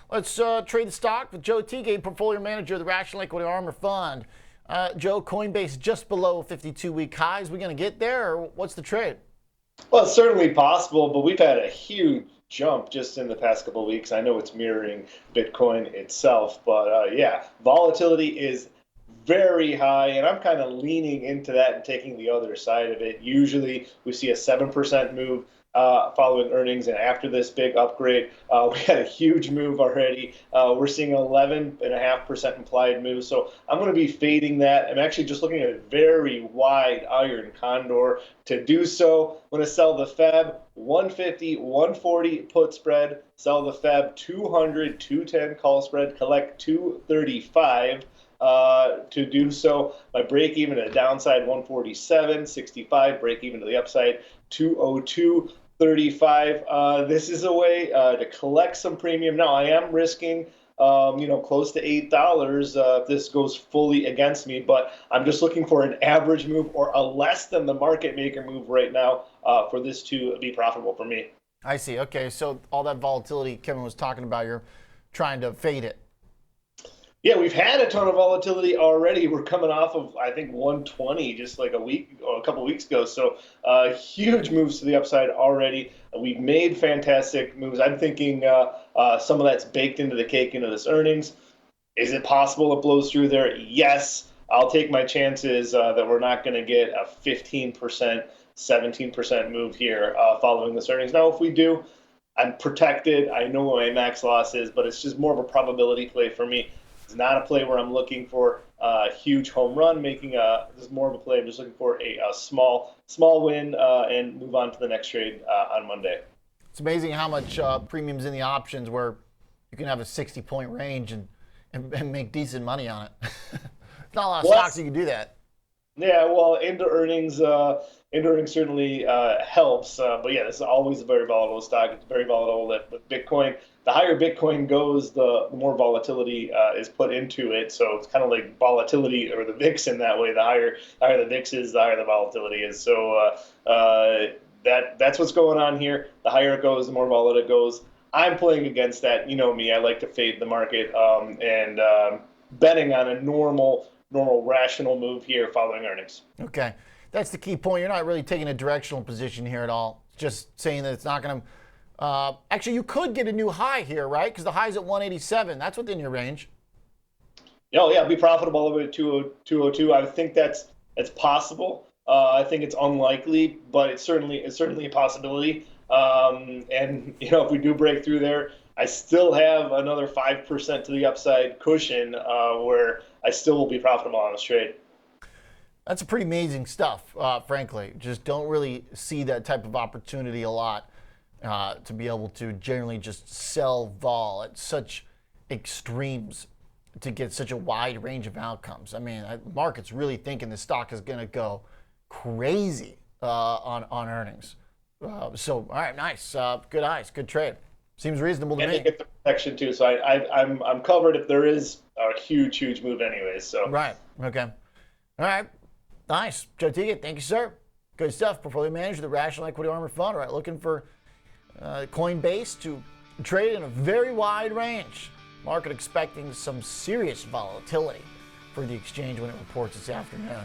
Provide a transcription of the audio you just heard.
Let's trade the stock with Joe Tigay, portfolio manager of the Rational Equity Armor Fund. Joe, Coinbase just below 52-week highs. We going to get there, or what's the trade? Well, it's certainly possible, but we've had a huge jump just in the past couple of weeks. I know it's mirroring Bitcoin itself, but yeah, volatility is very high, and I'm kind of leaning into that and taking the other side of it. Usually, we see a 7% move following earnings, and after this big upgrade, we had a huge move already. We're seeing 11.5% implied move, so I'm going to be fading that. I'm actually just looking at a very wide iron condor. To do so, I'm going to sell the Feb 150, 140 put spread, sell the Feb 200, 210 call spread, collect 235. To do so, my break even at a downside 147.65, break even to the upside 202.35. This is a way to collect some premium. Now I am risking close to $8 if this goes fully against me, but I'm just looking for an average move or a less than the market maker move right now for this to be profitable for me. I see. Okay, so all that volatility Kevin was talking about, you're trying to fade it. Yeah, we've had a ton of volatility already. We're coming off of, I think, 120 just like a week or a couple of weeks ago. So huge moves to the upside already. We've made fantastic moves. I'm thinking some of that's baked into the cake into this earnings. Is it possible it blows through there? Yes. I'll take my chances that we're not going to get a 15%, 17% move here following this earnings. Now, if we do, I'm protected. I know what my max loss is, but it's just more of a probability play for me. It's not a play where I'm looking for a huge home run. This is more of a play. I'm just looking for a small win and move on to the next trade on Monday. It's amazing how much premiums in the options where you can have a 60-point range and make decent money on it. Not a lot of stocks you can do that. Yeah, well, into earnings certainly helps. But yeah, this is always a very volatile stock. It's very volatile. With Bitcoin, the higher Bitcoin goes, the more volatility is put into it. So it's kind of like volatility or the VIX in that way. The higher the VIX is, the higher the volatility is. So that's what's going on here. The higher it goes, the more volatile it goes. I'm playing against that. You know me. I like to fade the market and betting on a normal rational move here following earnings. Okay. That's the key point. You're not really taking a directional position here at all. Just saying that it's not going to actually, you could get a new high here, right? Because the high's at 187. That's within your range. Oh, yeah, be profitable all the way to 202. I think that's possible. I think it's unlikely, but it's certainly a possibility. And if we do break through there, I still have another 5% to the upside cushion where I still will be profitable on this trade. That's pretty amazing stuff, frankly. Just don't really see that type of opportunity a lot to be able to generally just sell vol at such extremes to get such a wide range of outcomes. I mean, the market's really thinking the stock is going to go crazy on earnings. So, all right, nice. Good eyes, good trade. Seems reasonable to me. And you get the protection too, so I'm covered if there is a huge move anyways. So right, okay, all right, nice. Joe Tigay, thank you, sir. Good stuff. Portfolio manager of the Rational Equity Armor Fund. All right, looking for Coinbase to trade in a very wide range. Market expecting some serious volatility for the exchange when it reports this afternoon.